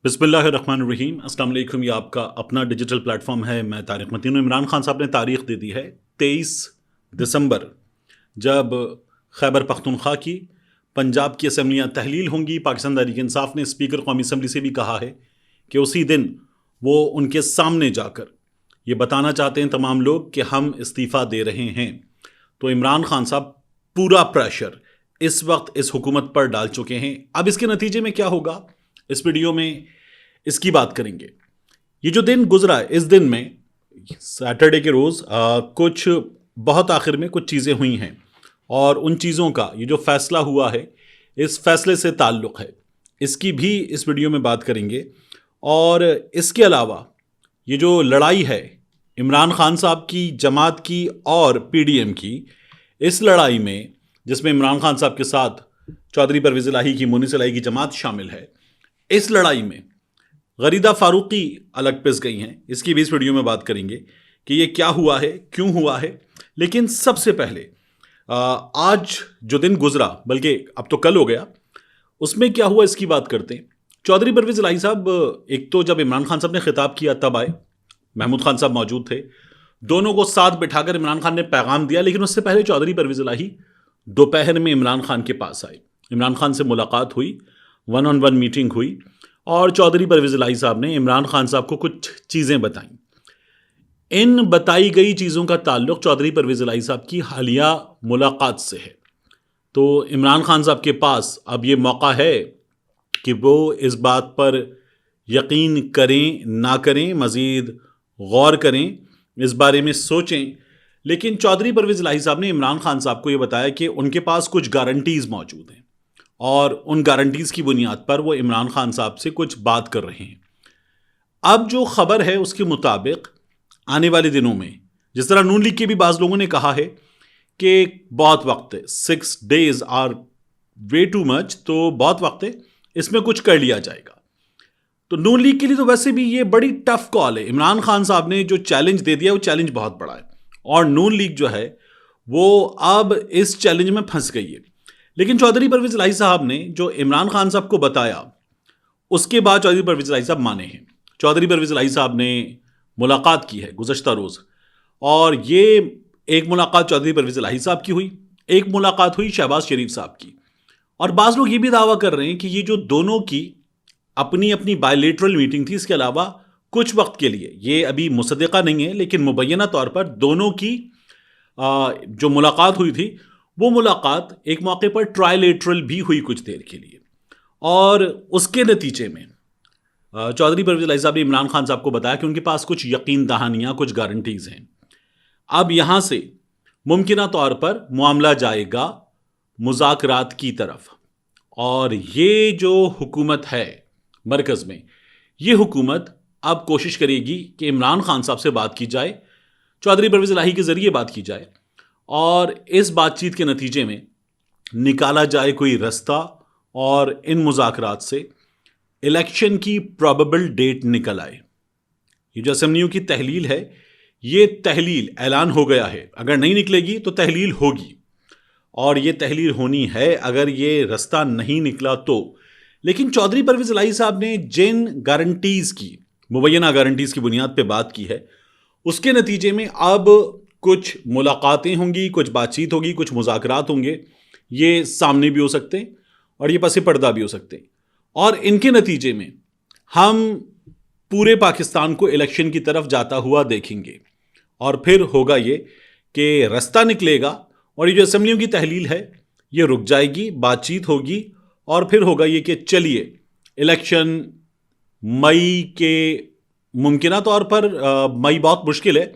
बिस्मिल्लाहिर्रहमानिर्रहीम। अस्सलाम वालेकुम। ये आपका अपना डिजिटल प्लेटफॉर्म है। मैं तारिक मतीन हूँ। इमरान खान साहब ने तारीख दे दी है 23 दिसंबर, जब खैबर पख्तूनख्वा की पंजाब की असम्बलियाँ तहलील होंगी। पाकिस्तान तहरीक इंसाफ ने स्पीकर कौमी असम्बली से भी कहा है कि उसी दिन वो उनके सामने जाकर ये बताना चाहते हैं तमाम लोग कि हम इस्तीफ़ा दे रहे हैं। तो इमरान खान साहब पूरा प्रेशर इस वक्त इस हुकूमत पर डाल चुके हैं। अब इसके नतीजे में क्या होगा, इस वीडियो में इसकी बात करेंगे। ये जो दिन गुजरा है, इस दिन में सैटरडे के रोज़ कुछ बहुत आखिर में कुछ चीज़ें हुई हैं और उन चीज़ों का ये जो फैसला हुआ है, इस फैसले से ताल्लुक़ है, इसकी भी इस वीडियो में बात करेंगे। और इसके अलावा ये जो लड़ाई है इमरान खान साहब की, जमात की और पीडीएम की, इस लड़ाई में जिसमें इमरान खान साहब के साथ चौधरी परवेज़ इलाही की, मुनीस इलाही की जमात शामिल है, इस लड़ाई में गरीदा फारूकी अलग पिस गई हैं। इसकी भी इस वीडियो में बात करेंगे कि ये क्या हुआ है, क्यों हुआ है। लेकिन सबसे पहले आज जो दिन गुजरा, बल्कि अब तो कल हो गया, उसमें क्या हुआ इसकी बात करते हैं। चौधरी परवेज़ इलाही साहब, एक तो जब इमरान खान साहब ने खिताब किया तब आए, महमूद खान साहब मौजूद थे, दोनों को साथ बिठाकर इमरान खान ने पैगाम दिया। लेकिन उससे पहले चौधरी परवेज़ इलाही दोपहर में इमरान खान के पास आए, इमरान खान से मुलाकात हुई, 1-on-1 मीटिंग हुई और चौधरी परवेज़ इलाही साहब ने इमरान खान साहब को कुछ चीज़ें बताईं। इन बताई गई चीज़ों का ताल्लुक़ चौधरी परवेज़ इलाही साहब की हालिया मुलाकात से है। तो इमरान खान साहब के पास अब ये मौका है कि वो इस बात पर यकीन करें ना करें, मज़ीद गौर करें, इस बारे में सोचें। लेकिन चौधरी परवेज़ इलाही साहब ने इमरान खान साहब को ये बताया कि उनके पास कुछ गारंटीज़ मौजूद हैं और उन गारंटीज़ की बुनियाद पर वो इमरान खान साहब से कुछ बात कर रहे हैं। अब जो खबर है उसके मुताबिक आने वाले दिनों में, जिस तरह नून लीग के भी बाज़ लोगों ने कहा है कि बहुत वक्त है, 6 days are way too much, तो बहुत वक्त है, इसमें कुछ कर लिया जाएगा। तो नून लीग के लिए तो वैसे भी ये बड़ी टफ कॉल है। इमरान खान साहब ने जो चैलेंज दे दिया वो चैलेंज बहुत बड़ा है और नून लीग जो है वो अब इस चैलेंज में फंस गई है। लेकिन चौधरी परवेज़ इलाही साहब ने जो इमरान खान साहब को बताया, उसके बाद चौधरी परवेज़ इलाही साहब माने हैं। चौधरी परवेज़ इलाही साहब ने मुलाकात की है गुज़श्ता रोज़, और ये एक मुलाकात चौधरी परवेज़ इलाही साहब की हुई, एक मुलाकात हुई शहबाज शरीफ साहब की। और बाज़ लोग ये भी दावा कर रहे हैं कि ये जो दोनों की अपनी अपनी बायलेटरल मीटिंग थी, इसके अलावा कुछ वक्त के लिए, ये अभी मुसद्दक़ा नहीं है लेकिन मुबैना तौर पर दोनों की जो मुलाकात हुई थी, वो मुलाकात एक मौके पर ट्रायलेटरल भी हुई कुछ देर के लिए। और उसके नतीजे में चौधरी परवेज़ इलाही साहब ने इमरान खान साहब को बताया कि उनके पास कुछ यकीन दहानियाँ, कुछ गारंटीज़ हैं। अब यहाँ से मुमकिना तौर पर मामला जाएगा मुज़ाकरात की तरफ। और ये जो हुकूमत है मरकज़ में, ये हुकूमत अब कोशिश करेगी कि इमरान खान साहब से बात की जाए, चौधरी परवेज़ इलाही के ज़रिए बात की जाए और इस बातचीत के नतीजे में निकाला जाए कोई रास्ता और इन मुज़ाकरात से इलेक्शन की प्रोबेबल डेट निकल आए। ये जो असेंबलियों की तहलील है, ये तहलील ऐलान हो गया है, अगर नहीं निकलेगी तो तहलील होगी और ये तहलील होनी है अगर ये रास्ता नहीं निकला तो। लेकिन चौधरी परवेज़ इलाही साहब ने जिन गारंटीज़ की, मुबैना गारंटीज़ की बुनियाद पे बात की है, उसके नतीजे में अब कुछ मुलाकातें होंगी, कुछ बातचीत होगी, कुछ मुज़ाकरात होंगे। ये सामने भी हो सकते हैं और ये पसे पर्दा भी हो सकते हैं और इनके नतीजे में हम पूरे पाकिस्तान को इलेक्शन की तरफ जाता हुआ देखेंगे। और फिर होगा ये कि रास्ता निकलेगा और ये जो असेंबलियों की तहलील है ये रुक जाएगी, बातचीत होगी और फिर होगा ये कि चलिए इलेक्शन मई के, मुमकिना तौर पर मई बहुत मुश्किल है,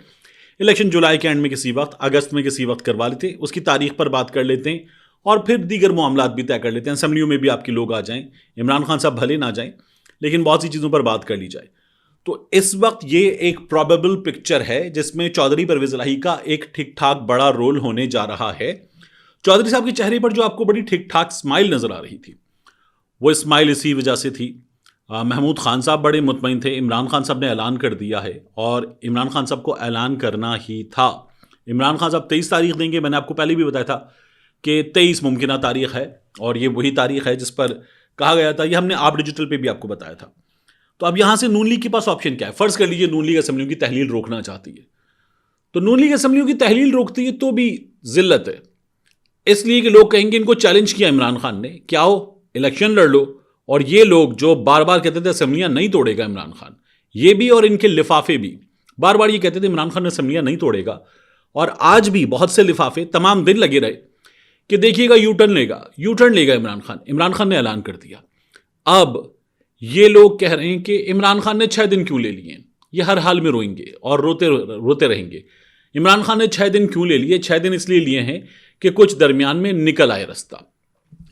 इलेक्शन जुलाई के एंड में किसी वक्त, अगस्त में किसी वक्त करवा लेते हैं, उसकी तारीख पर बात कर लेते हैं और फिर दीगर मामलात भी तय कर लेते हैं। असेंबलियों में भी आपके लोग आ जाएं, इमरान खान साहब भले ना जाएं, लेकिन बहुत सी चीज़ों पर बात कर ली जाए। तो इस वक्त ये एक प्रोबेबल पिक्चर है जिसमें चौधरी परवेज़ इलाही का एक ठीक ठाक बड़ा रोल होने जा रहा है। चौधरी साहब के चेहरे पर जो आपको बड़ी ठीक ठाक स्माइल नज़र आ रही थी, वो स्माइल इसी वजह से थी, महमूद खान साहब बड़े मुतमईन थे। इमरान खान साहब ने ऐलान कर दिया है और इमरान खान साहब को ऐलान करना ही था। इमरान खान साहब 23 तारीख देंगे, मैंने आपको पहले भी बताया था कि 23 मुमकिना तारीख है और ये वही तारीख है जिस पर कहा गया था। ये हमने आप डिजिटल पे भी आपको बताया था। तो अब यहां से नून लीग के पास ऑप्शन क्या है? फर्ज कर लीजिए नून लीग असेंबलियों की तहलील रोकना चाहती है, तो नून लीग असेंबलियों की तहलील रोकती है तो भी जिल्लत है, इसलिए कि लोग कहेंगे इनको चैलेंज किया इमरान खान ने, क्या हो इलेक्शन लड़ लो। और ये लोग जो बार बार कहते थे असेंबलियां नहीं तोड़ेगा इमरान खान, ये भी और इनके लिफाफे भी बार बार ये कहते थे इमरान खान असेंबलियां नहीं तोड़ेगा, और आज भी बहुत से लिफाफे तमाम दिन लगे रहे कि देखिएगा यू टर्न लेगा इमरान खान ने ऐलान कर दिया। अब ये लोग कह रहे हैं कि इमरान खान ने 6 दिन क्यों ले लिए, ये हर हाल में रोएंगे और रोते रोते रहेंगे। इमरान खान ने 6 दिन क्यों ले लिए? 6 दिन इसलिए लिए हैं कि कुछ दरमियान में निकल आए रास्ता।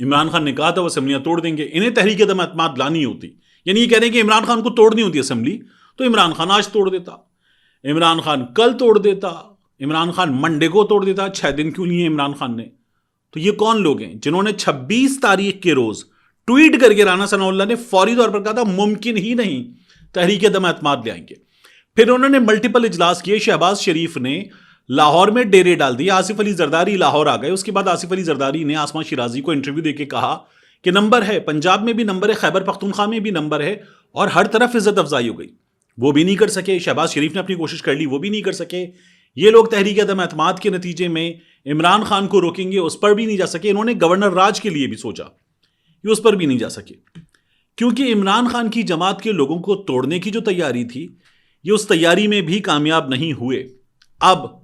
इमरान खान ने कहा था वो असेंबलियां तोड़ देंगे, इन्हें तहरीक दम एतमाद लानी होती, यानी ये कह रहे हैं कि इमरान खान को तोड़नी होती असेंबली, तो इमरान खान आज तोड़ देता, इमरान खान कल तोड़ देता, इमरान खान मंडे को तोड़ देता। 6 दिन क्यों लिए इमरान खान ने? तो ये कौन लोग हैं जिन्होंने 26 तारीख के रोज ट्वीट करके राना सनाउल्लाह ने फौरी तौर पर कहा था मुमकिन ही नहीं तहरीक दम एतमाद ले आएंगे। फिर उन्होंने मल्टीपल इजलास किए, शहबाज शरीफ ने लाहौर में डेरे डाल दिए, आसिफ अली जरदारी लाहौर आ गए। उसके बाद आसिफ अली जरदारी ने आसमा शिराजी को इंटरव्यू देके कहा कि नंबर है, पंजाब में भी नंबर है, खैबर पख्तूनख्वा में भी नंबर है, और हर तरफ इज्जत अफजाई हो गई। वो भी नहीं कर सके। शहबाज शरीफ ने अपनी कोशिश कर ली, वो भी नहीं कर सके। ये लोग तहरीक अदम एतमाद के नतीजे में इमरान खान को रोकेंगे, उस पर भी नहीं जा सके। इन्होंने गवर्नर राज के लिए भी सोचा, ये उस पर भी नहीं जा सके, क्योंकि इमरान खान की जमात के लोगों को तोड़ने की जो तैयारी थी, ये उस तैयारी में भी कामयाब नहीं हुए। अब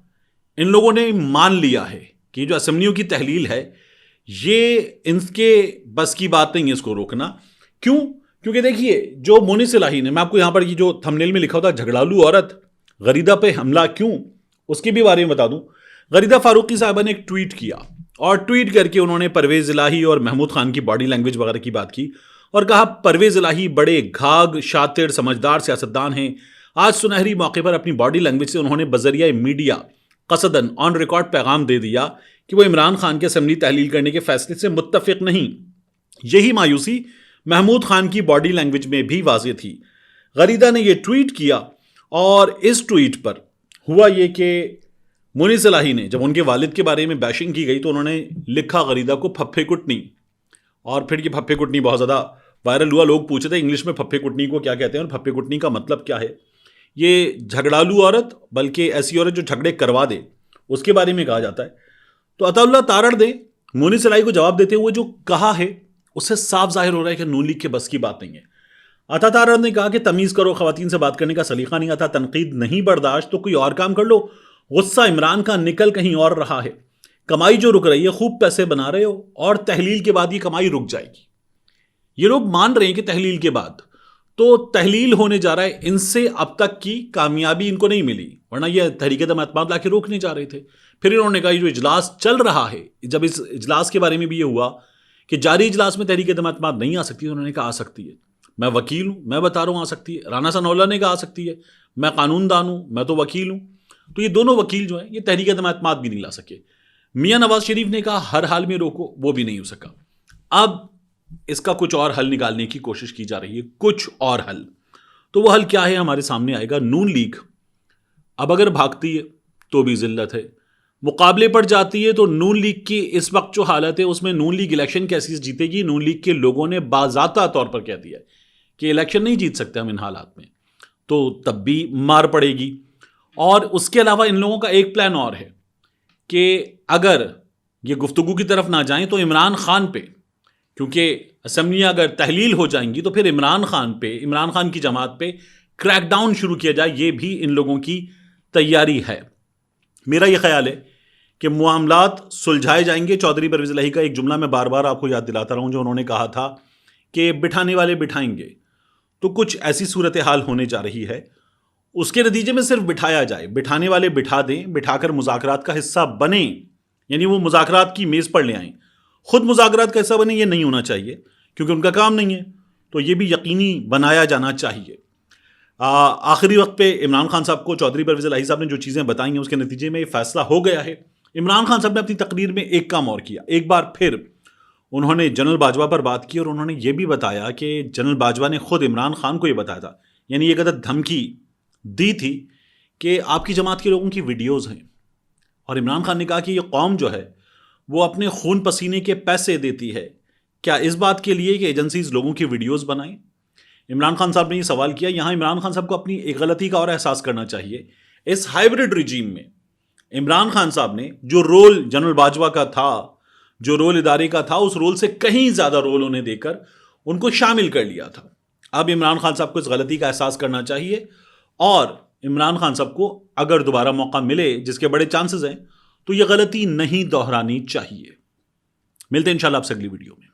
इन लोगों ने मान लिया है कि जो असेंबलियों की तहलील है ये इनके बस की बात नहीं है इसको रोकना। क्यों? क्योंकि देखिए जो मोनिस इलाही ने, मैं आपको यहां पर ये जो थंबनेल में लिखा होता झगड़ालू औरत गरीदा पे हमला क्यों, उसके भी बारे में बता दूं। गरीदा फारूकी साहबा ने एक ट्वीट किया, और ट्वीट करके उन्होंने परवेज इलाही और महमूद खान की बॉडी लैंग्वेज वगैरह की बात की, और कहा परवेज इलाही बड़े घाघ शातिर समझदार सियासतदान हैं। आज सुनहरी मौके पर अपनी बॉडी लैंग्वेज से उन्होंने बजरिया मीडिया कसदन ऑन रिकॉर्ड पैगाम दे दिया कि वो इमरान खान के असेंबली तहलील करने के फैसले से मुत्तफिक नहीं। यही मायूसी महमूद खान की बॉडी लैंग्वेज में भी वाज़ेह थी। गरीदा ने यह ट्वीट किया, और इस ट्वीट पर हुआ यह कि मुनीस इलाही ने जब उनके वालिद के बारे में बैशिंग की गई तो उन्होंने लिखा गरीदा को फप्फे कुटनी, और फिर ये फप्फे कुटनी बहुत ज़्यादा वायरल हुआ। लोग पूछते थे इंग्लिश में फप्फे कुटनी को क्या कहते हैं और फप्फे कुटनी का मतलब क्या है। ये झगड़ालू औरत, बल्कि ऐसी औरत जो झगड़े करवा दे, उसके बारे में कहा जाता है। तो अताउल्लाह तारड़ ने मुनीस इलाही को जवाब देते हुए जो कहा है उससे साफ जाहिर हो रहा है कि नून लीग के बस की बात नहीं है। अता तारड़ ने कहा कि तमीज़ करो, ख़वातीन से बात करने का सलीका नहीं आता, तनकीद नहीं बर्दाश्त, तो कोई और काम कर लो। गुस्सा इमरान का निकल कहीं और रहा है, कमाई जो रुक रही है, खूब पैसे बना रहे हो, और तहलील के बाद ये कमाई रुक जाएगी। ये लोग मान रहे हैं कि तहलील के बाद तो तहलील होने जा रहा है, इनसे अब तक की कामयाबी इनको नहीं मिली, वरना ये तहरीक दम एतमाद लाके रोकने जा रहे थे। फिर इन्होंने कहा जो इजलास चल रहा है, जब इस इजलास के बारे में भी ये हुआ कि जारी इजलास में तहरीक दम एतमाद नहीं आ सकती, तो उन्होंने कहा आ सकती है। मैं वकील हूं, मैं बता रहा हूं आ सकती है। राना सनाउल्लाह ने कहा आ सकती है, मैं कानूनदान हूं, मैं तो वकील हूं। तो ये दोनों वकील जो हैं ये तहरीक दम एतमाद भी नहीं ला सके। मियां नवाज शरीफ ने कहा हर हाल में रोको, वो भी नहीं हो सका। अब इसका कुछ और हल निकालने की कोशिश की जा रही है, कुछ और हल। तो वो हल क्या है हमारे सामने आएगा। नून लीग अब अगर भागती है तो भी जिल्लत है, मुकाबले पर जाती है तो नून लीग की इस वक्त जो हालत है उसमें नून लीग इलेक्शन कैसे जीतेगी। नून लीग के लोगों ने बाज़ाता तौर पर कह दिया कि इलेक्शन नहीं जीत सकते हम इन हालात में, तो तब भी मार पड़ेगी। और उसके अलावा इन लोगों का एक प्लान और है कि अगर ये गुफ्तगू की तरफ ना जाएं तो इमरान खान पे, क्योंकि असेंबलियां अगर तहलील हो जाएंगी तो फिर इमरान खान की जमात पे क्रैकडाउन शुरू किया जाए, ये भी इन लोगों की तैयारी है। मेरा ये ख्याल है कि मामलात सुलझाए जाएंगे। चौधरी परवेज़ इलाही का एक जुमला मैं बार बार आपको याद दिलाता रहा हूं, जो उन्होंने कहा था कि बिठाने वाले बिठाएंगे। तो कुछ ऐसी सूरत हाल होने जा रही है, उसके नतीजे में सिर्फ बिठाया जाए, बिठाने वाले बिठा दें, बिठाकर मुज़ाकरात का हिस्सा बने, यानी वो मुज़ाकरात की मेज़ पर ले आएं। खुद मुज़ाकरात का हिस्सा बने ये नहीं होना चाहिए, क्योंकि उनका काम नहीं है, तो ये भी यकीनी बनाया जाना चाहिए। आखिरी वक्त पे इमरान खान साहब को चौधरी परवेज़ इलाही साहब ने जो चीज़ें बताई हैं उसके नतीजे में ये फैसला हो गया है। इमरान खान साहब ने अपनी तकरीर में एक काम और किया, एक बार फिर उन्होंने जनरल बाजवा पर बात की, और उन्होंने ये भी बताया कि जनरल बाजवा ने खुद इमरान खान को ये बताया था, यानी ये गलत धमकी दी थी कि आपकी जमात के लोगों की वीडियोज़ हैं, और इमरान खान ने कहा कि ये कौम जो है वो अपने खून पसीने के पैसे देती है, क्या इस बात के लिए कि एजेंसीज लोगों की वीडियोज़ बनाएं? इमरान खान साहब ने ये सवाल किया। यहाँ इमरान खान साहब को अपनी एक गलती का और एहसास करना चाहिए। इस हाइब्रिड रिजीम में इमरान खान साहब ने जो रोल जनरल बाजवा का था, जो रोल इदारे का था, उस रोल से कहीं ज्यादा रोल उन्हें देकर उनको शामिल कर लिया था। अब इमरान खान साहब को इस गलती का एहसास करना चाहिए और इमरान खान साहब को अगर दोबारा मौका मिले, जिसके बड़े चांसेस हैं, तो यह गलती नहीं दोहरानी चाहिए। मिलते हैं इंशाल्लाह आपसे अगली वीडियो में।